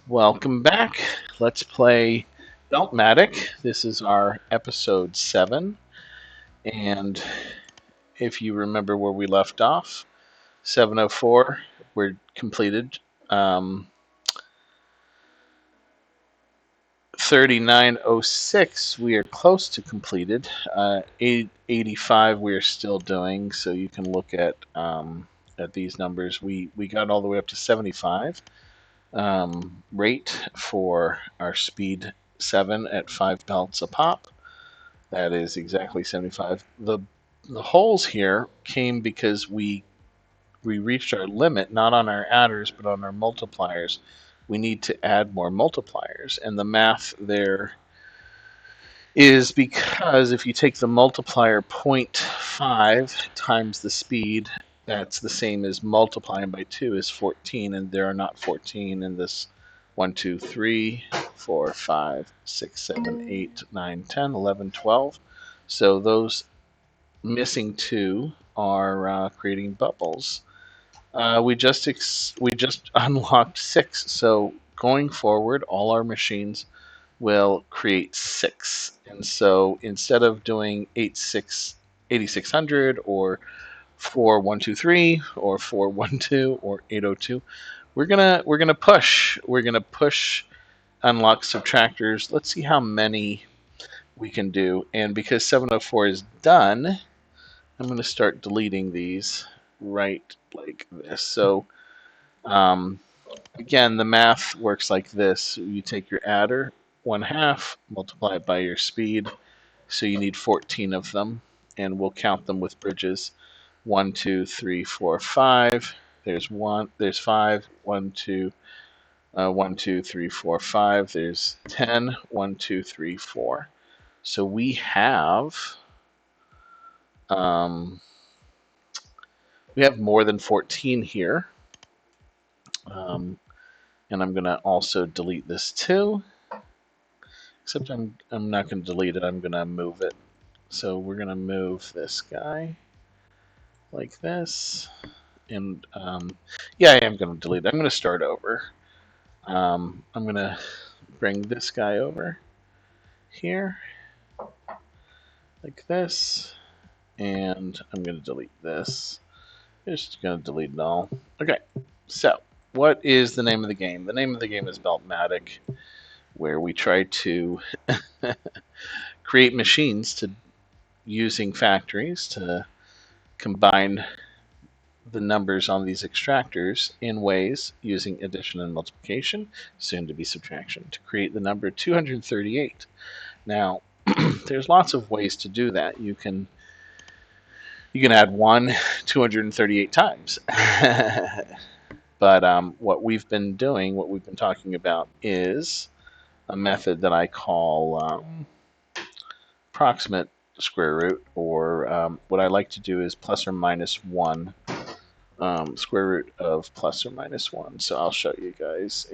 Welcome back. Let's play Beltmatic. This is our episode 7. And if you remember where we left off, 704, we're completed. Um, 3906, we are close to completed. 85, we are still doing. So you can look at these numbers. We got all the way up to 75. Rate for our speed 7 at 5 belts a pop. That is exactly 75. The holes here came because we reached our limit, not on our adders, but on our multipliers. We need to add more multipliers. And the math there is because if you take the multiplier zero point 0.5 times the speed, that's the same as multiplying by 2 is 14, and there are not 14 in this 1, 2, 3, 4, 5, 6, 7, 8, 9, 10, 11, 12. So those missing 2 are creating bubbles. We just unlocked 6, so going forward, all our machines will create 6. And so instead of doing 8600 or 4123 or 412 or 802, we're gonna push unlock subtractors. Let's see how many we can do. And because 704 is done, I'm going to start deleting these right like this. So um, again, the math works like this. You take your adder, 1/2, multiply it by your speed. So you need 14 of them, and we'll count them with bridges. 1, 2, 3, 4, 5. There's 1. There's 5. 1, 2. 1, 2, 3, 4, 5. There's 10. 1, 2, 3, 4. So um, we have more than 14 here. And I'm going to also delete this too. Except I'm not going to delete it. I'm going to move it. So we're going to move this guy like this. And yeah, I am going to delete it. I'm going to start over. I'm going to bring this guy over here like this. And I'm going to delete this. Just going to delete it all. Okay, so what is the name of the game? The name of the game is Beltmatic, where we try to create machines to using factories to combine the numbers on these extractors in ways using addition and multiplication, soon to be subtraction, to create the number 238. Now, there's lots of ways to do that. You can add 238 times. But what we've been doing, what we've been talking about, is a method that I call approximate square root, or what I like to do is plus or minus 1, square root of plus or minus 1. So I'll show you guys.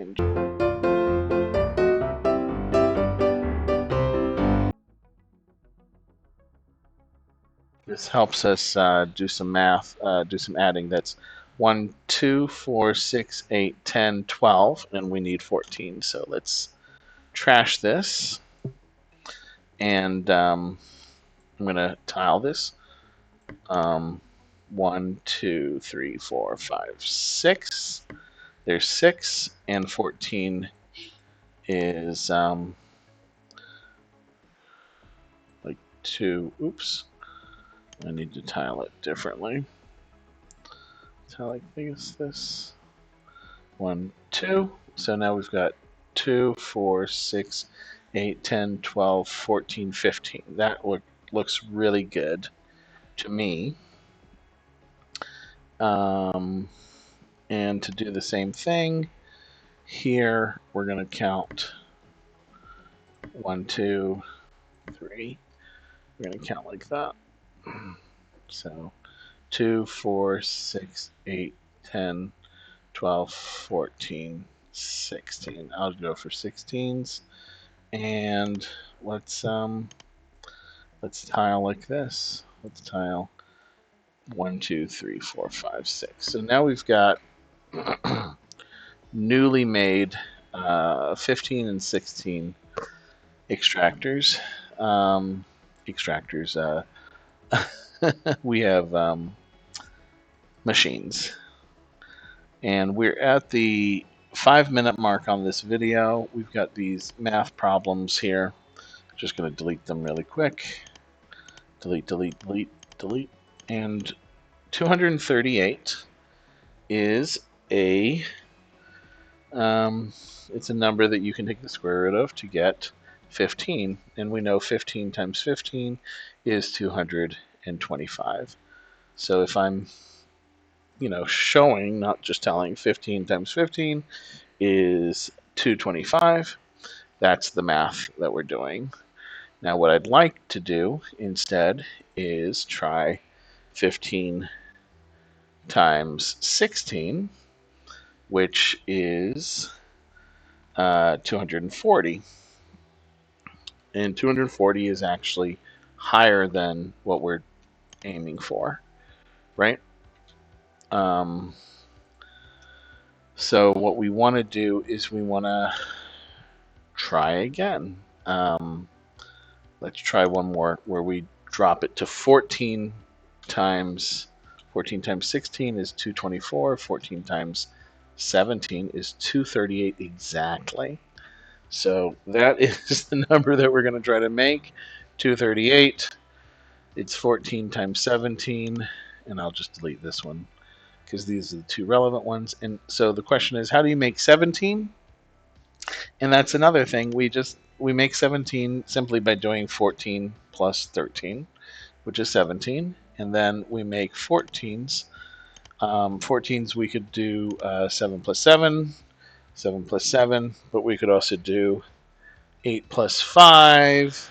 This helps us do some math, do some adding. That's 1, 2, 4, 6, 8, 10, 12, and we need 14. So let's trash this. And I'm going to tile this. 1, 2, 3, 4, 5, 6. There's 6, and 14 is like 2. Oops. I need to tile it differently. Tile like this. 1, 2. So now we've got 2, 4, 6, 8, 10, 12, 14, 15. That looks really good to me. And to do the same thing, here we're going to count 1, 2, 3. We're going to count like that. So 2, 4, 6, 8, 10, 12, 14, 16. I'll go for 16s. And let's tile like this. Let's tile 1, 2, 3, 4, 5, 6. So now we've got newly made 15 and 16 extractors. Um, extractors. We have machines. And we're at the 5-minute mark on this video. We've got these math problems here. Just going to delete them really quick. Delete, delete, delete, delete. And 238 is a it's a number that you can take the square root of to get 15. And we know 15 times 15 is 225. So if I'm showing, not just telling, 15 times 15 is 225. That's the math that we're doing. Now, what I'd like to do instead is try 15 times 16, which is 240. And 240 is actually higher than what we're aiming for, right? So what we want to do is we want to try again. Let's try one more where we drop it to 14 times 16 is 224. 14 times 17 is 238 exactly. So that is the number that we're going to try to make. 238. It's 14 times 17, and I'll just delete this one because these are the two relevant ones. And so the question is, how do you make 17? And that's another thing. We make 17 simply by doing 14 plus 13, which is 17. And then we make 14s. 14s we could do 7 plus 7, 7 plus 7, but we could also do 8 plus 5,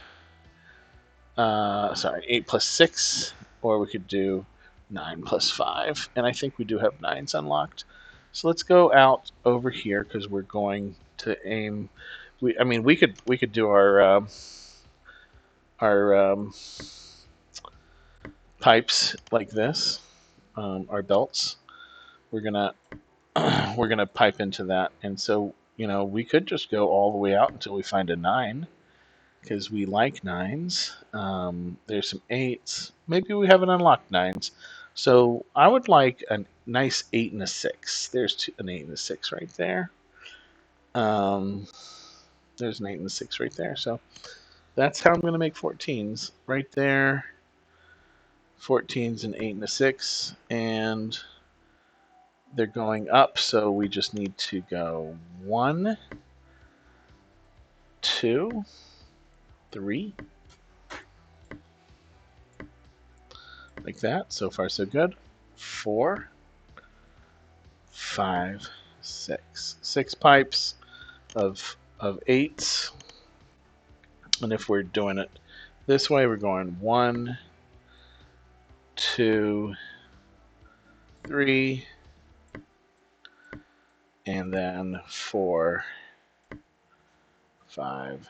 8 plus 6, or we could do 9 plus 5. And I think we do have 9s unlocked. So let's go out over here because we're going to aim. We could do our pipes like this, our belts. We're gonna we're gonna pipe into that, and so we could just go all the way out until we find a 9 because we like 9s. There's some 8s. Maybe we haven't unlocked 9s. So I would like a nice 8 and a 6. There's an 8 and a 6 right there. There's an 8 and a 6 right there. So that's how I'm going to make 14s. Right there. 14s and 8 and a 6. And they're going up, so we just need to go 1, 2, 3. Like that. So far, so good. 4, 5, 6. 6 pipes of 8s. And if we're doing it this way, we're going 1, 2, 3, and then 4, 5,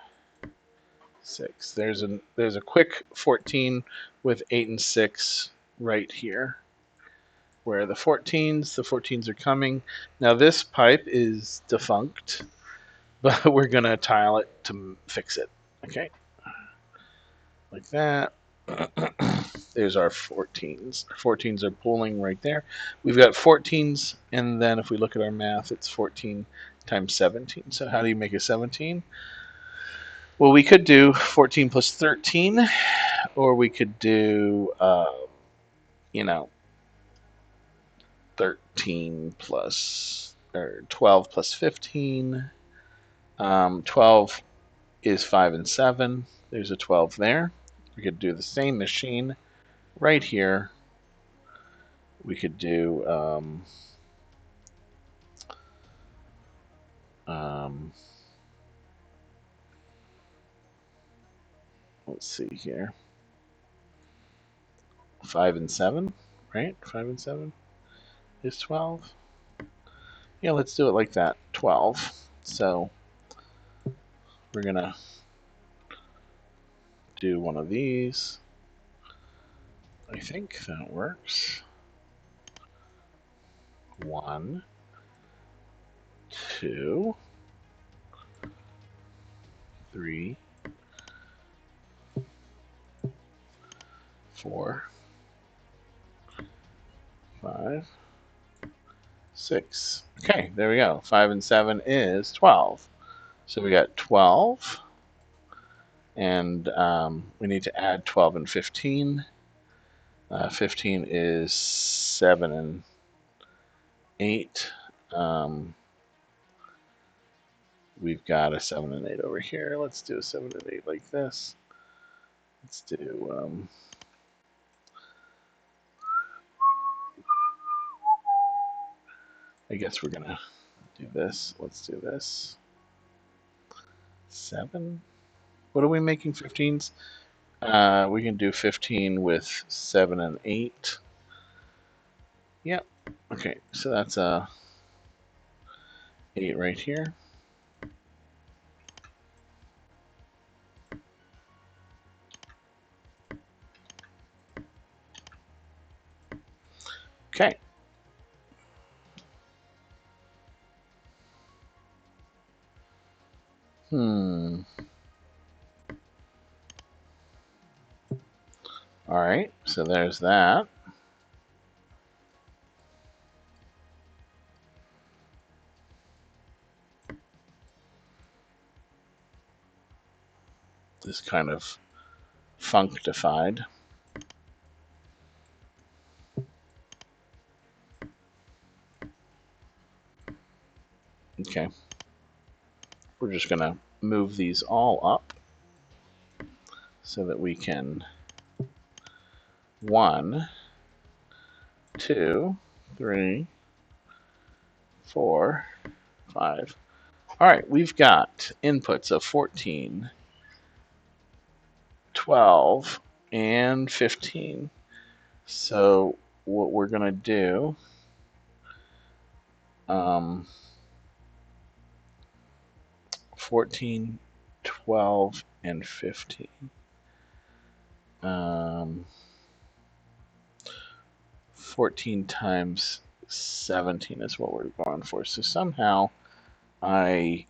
6. There's a quick 14 with 8 and 6 right here. Where the 14s are coming. Now this pipe is defunct, but we're gonna tile it to fix it. Okay, like that. There's our 14s. 14s are pulling right there. We've got 14s, and then if we look at our math, it's 14 times 17. So how do you make a 17? Well, we could do 14 plus 13, or we could do, 13 plus, or 12 plus 15. 12 is 5 and 7. There's a 12 there. We could do the same machine right here. We could do let's see here. 5 and 7, right? 5 and 7 is 12. Yeah, let's do it like that. 12. So we're gonna do one of these. I think that works. 1, 2, 3, 4, 5, 6. Okay, there we go. 5 and 7 is 12. So we got 12, and we need to add 12 and 15. 15 is 7 and 8. We've got a 7 and 8 over here. Let's do a 7 and 8 like this. Let's do I guess we're gonna do this. Let's do this. 7. What are we making 15s? We can do 15 with 7 and 8. Yep. Okay, so that's a 8 right here. Okay. All right, so there's that. This kind of functified. Okay. We're just going to move these all up so that we can 1, 2, 3, 4, 5. All right, we've got inputs of 14, 12, and 15. So what we're going to do, 14, 12, and 15. 14 times 17 is what we're going for. So somehow I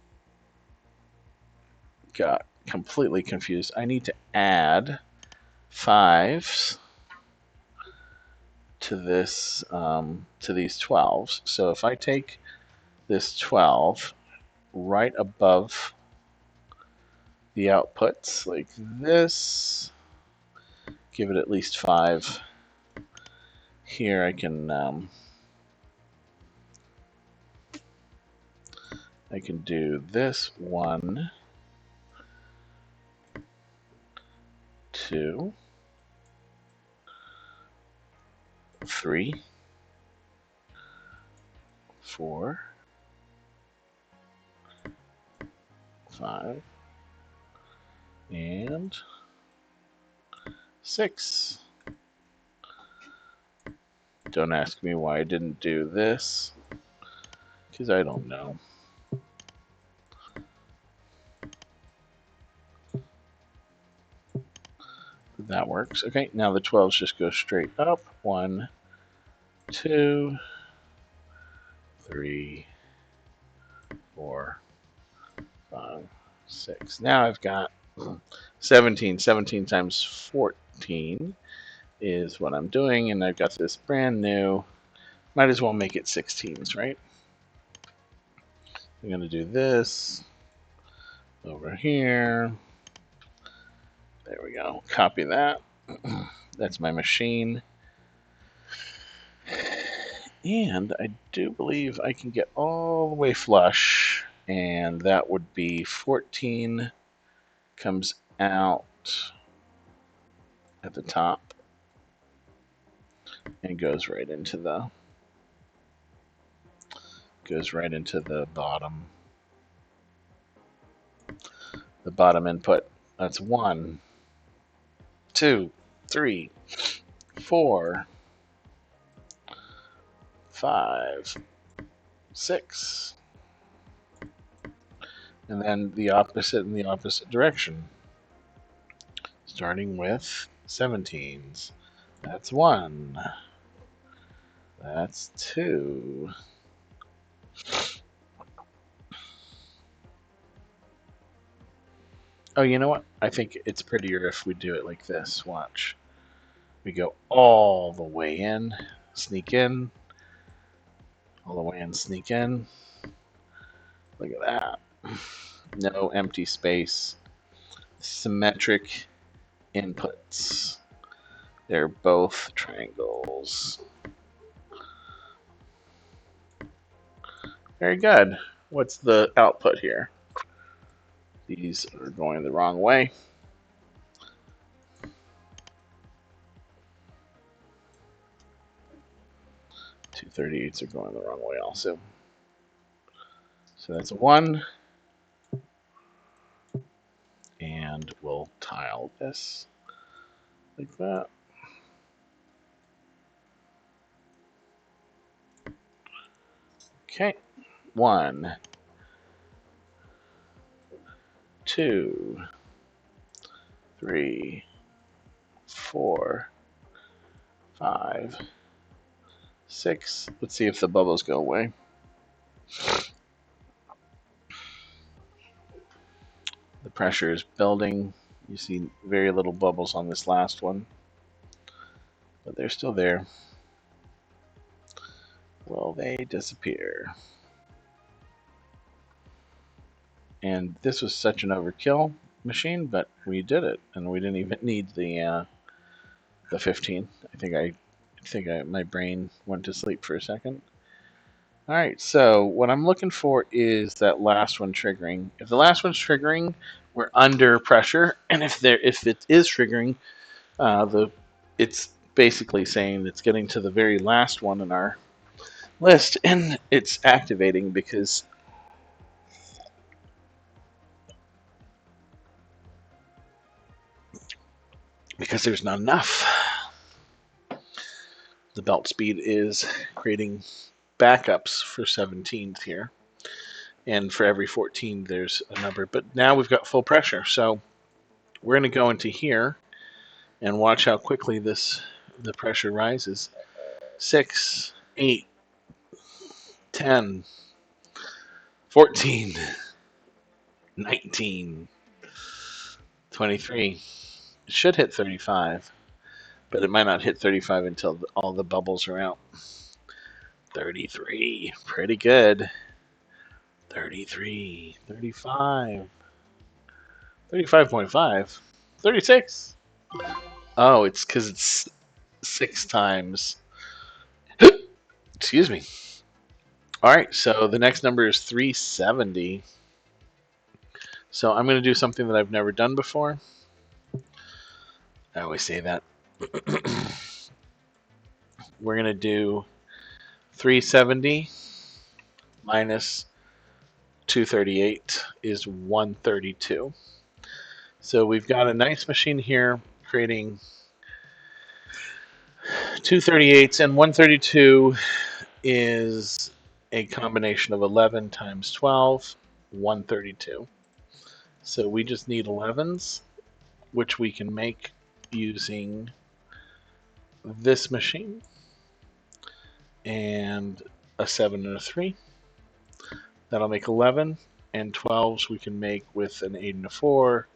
got completely confused. I need to add 5s to this to these 12s. So if I take this 12 right above the outputs like this, give it at least 5. Here I can do this 1, 2, 3, 4, 5, and 6. Don't ask me why I didn't do this, because I don't know. That works. Okay, now the 12s just go straight up. 1, 2, 3, 4, 5, 6. Now I've got 17. 17 times 14 is what I'm doing, and I've got this brand new. Might as well make it 16s, right? I'm going to do this over here. There we go. Copy that. That's my machine. And I do believe I can get all the way flush, and that would be 14 comes out at the top and goes right into the bottom input. That's 1, 2, 3, 4, 5, 6, and then the opposite in the opposite direction, starting with 17s. That's 1, that's 2, Oh, you know what? I think it's prettier if we do it like this. Watch. We go all the way in, sneak in, all the way in, sneak in. Look at that. No empty space. Symmetric inputs. They're both triangles. Very good. What's the output here? These are going the wrong way. 238s are going the wrong way also. So that's a 1. And we'll tile this like that. Okay. 1, 2, 3, 4, 5, 6. Let's see if the bubbles go away. The pressure is building. You see very little bubbles on this last one, but they're still there. Will they disappear? And this was such an overkill machine, but we did it, and we didn't even need the 15. I think my brain went to sleep for a second. All right, so what I'm looking for is that last one triggering. If the last one's triggering, we're under pressure, and if it is triggering, it's basically saying it's getting to the very last one in our list, and it's activating because there's not enough. The belt speed is creating backups for 17s here, and for every 14 there's a number. But now we've got full pressure, so we're going to go into here and watch how quickly the pressure rises. 6, 8, 10, 14, 19, 23. It should hit 35, but it might not hit 35 until all the bubbles are out. 33, pretty good. 33, 35, 35.5, 36. Oh, it's because it's 6 times. Excuse me. All right, so the next number is 370. So I'm going to do something that I've never done before. I always say that. We're going to do 370 minus 238 is 132. So we've got a nice machine here creating 238s, and 132 is a combination of 11 times 12, 132. So we just need 11s, which we can make using this machine and a 7 and a 3. That'll make 11, and 12s we can make with an 8 and a 4,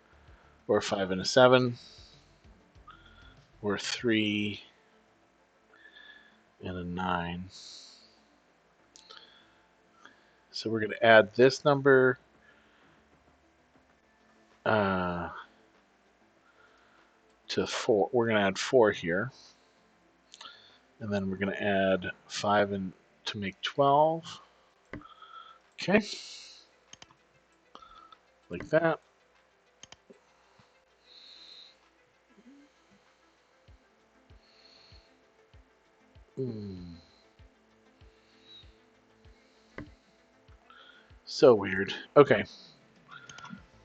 or a 5 and a 7, or 3 and a 9. So we're going to add this number to 4. We're going to add 4 here. And then we're going to add 5 to make 12. Okay. Like that. So weird. Okay.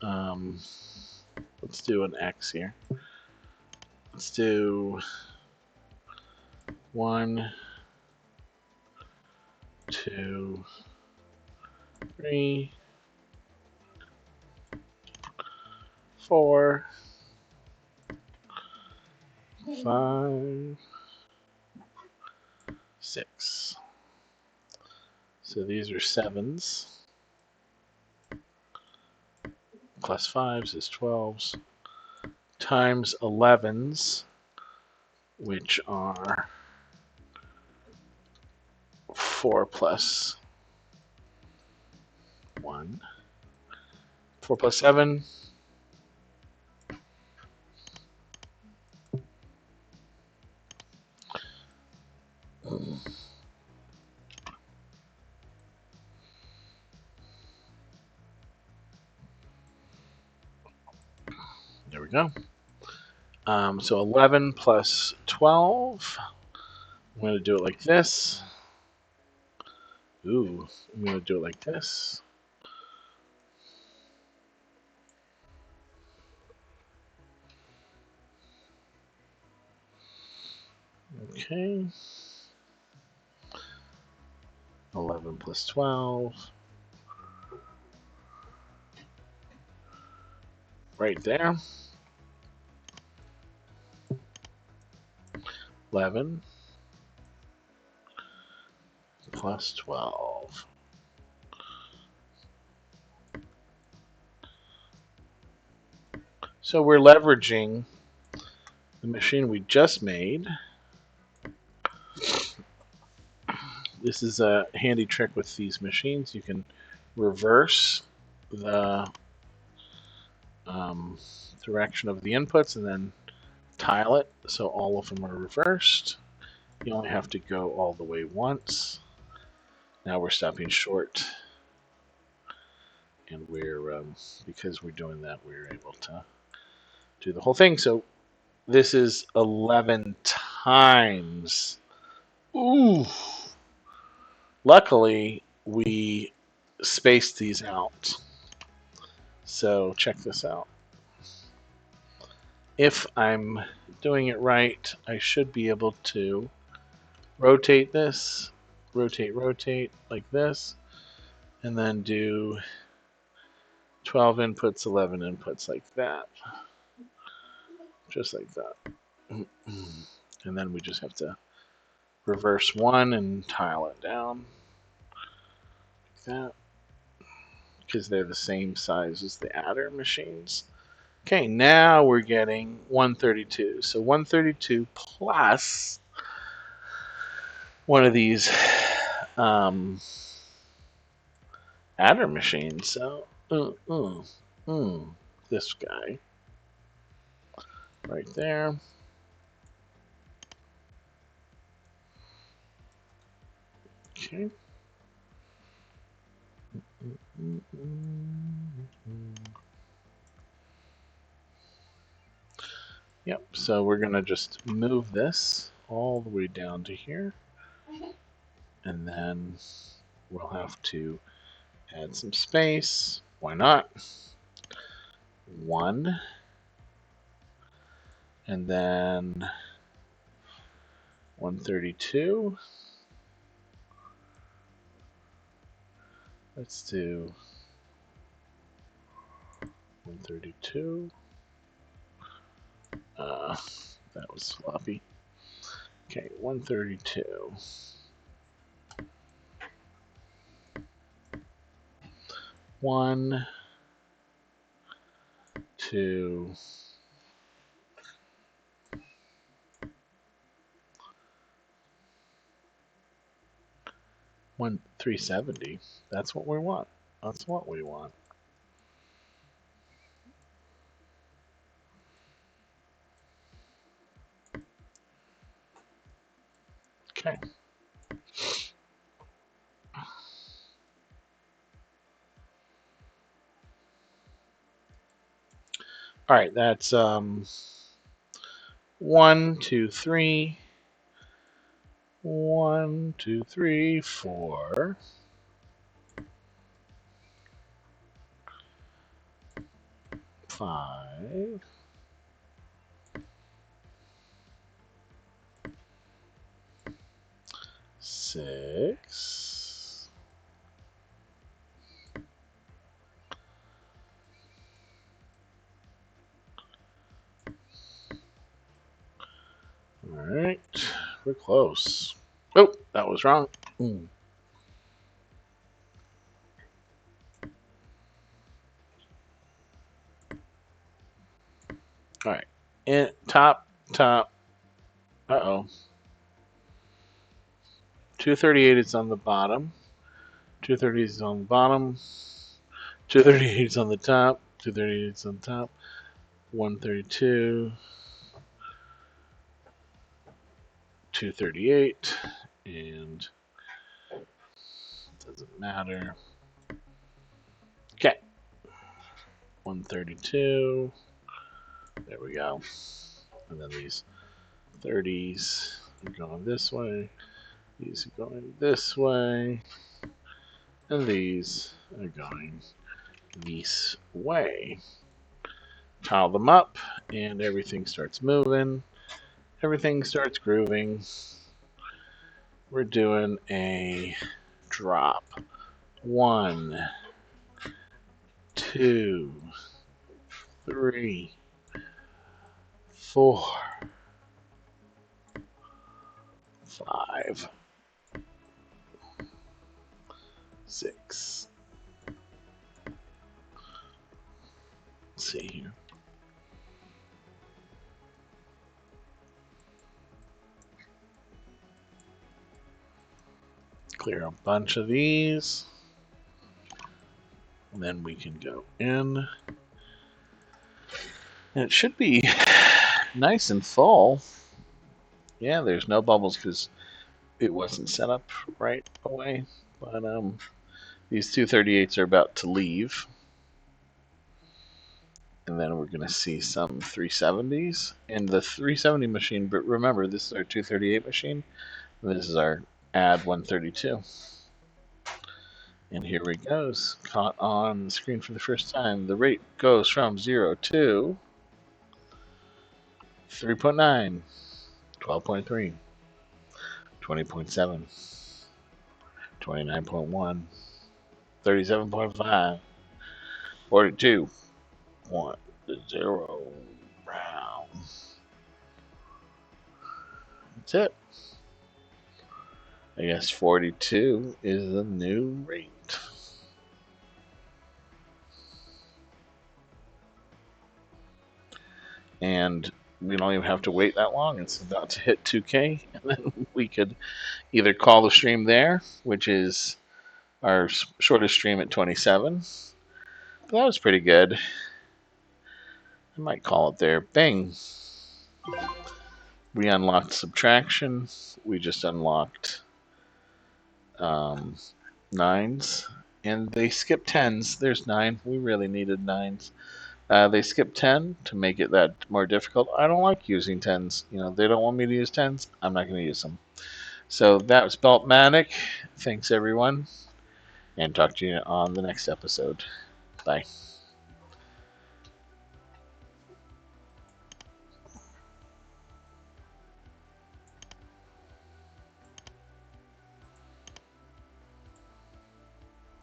Let's do an X here. Let's do 1, 2, 3, 4, 5, 6. So these are 7s. plus 5s is 12s, times 11s, which are 4 plus 1. 4 plus 7. There we go. So 11 plus 12. I'm going to do it like this. Ooh, I'm going to do it like this. Okay. 11 plus 12. Right there. 11 plus 12. So we're leveraging the machine we just made. This is a handy trick with these machines. You can reverse the direction of the inputs and then tile it so all of them are reversed. You only have to go all the way once. Now we're stopping short, and we're because we're doing that, we're able to do the whole thing. So this is 11 times. Ooh! Luckily, we spaced these out. So check this out. If I'm doing it right, I should be able to rotate this, rotate like this, and then do 12 inputs, 11 inputs like that. Just like that. And then we just have to reverse one and tile it down like that, because they're the same size as the adder machines. Okay, now we're getting 132. So 132 plus one of these adder machines. So this guy right there. Okay. Yep, so we're going to just move this all the way down to here. And then we'll have to add some space. Why not? 1. And then 132. Let's do 132. That was sloppy. Okay, 132. 1, 2, 370. That's what we want. That's what we want. Okay. All right, that's 1, 2, 3. 1, 2, 3, 4. 5. 6. All right, we're close. Oh, that was wrong. All right. In top, top. Uh-oh. 238 is on the bottom. 230 is on the bottom. 238 is on the top. 238 is on the top. 132. 238. And doesn't matter. Okay. 132. There we go. And then these 30s are going this way. These are going this way. And these are going this way. Pile them up, and everything starts moving. Everything starts grooving. We're doing a drop. 1, 2, 3, 4, 5, 6. Let's see here. Clear a bunch of these. And then we can go in. And it should be nice and full. Yeah, there's no bubbles because it wasn't set up right away. But these 238s are about to leave. And then we're going to see some 370s. And the 370 machine, but remember, this is our 238 machine. And this is our add 132. And here it goes. Caught on the screen for the first time. The rate goes from 0 to 3.9, 12.3, 20.7, 29.1, 37.5, 42.0. Brown. That's it. I guess 42 is the new rate. And we don't even have to wait that long. It's about to hit 2K, and then we could either call the stream there, which is our shortest stream at 27. But that was pretty good. I might call it there. Bing. We unlocked subtraction. We just unlocked nines. And they skipped tens. There's 9. We really needed 9s. They skipped 10 to make it that more difficult. I don't like using 10s. They don't want me to use 10s. I'm not going to use them. So that was Beltmatic. Thanks, everyone. And talk to you on the next episode. Bye.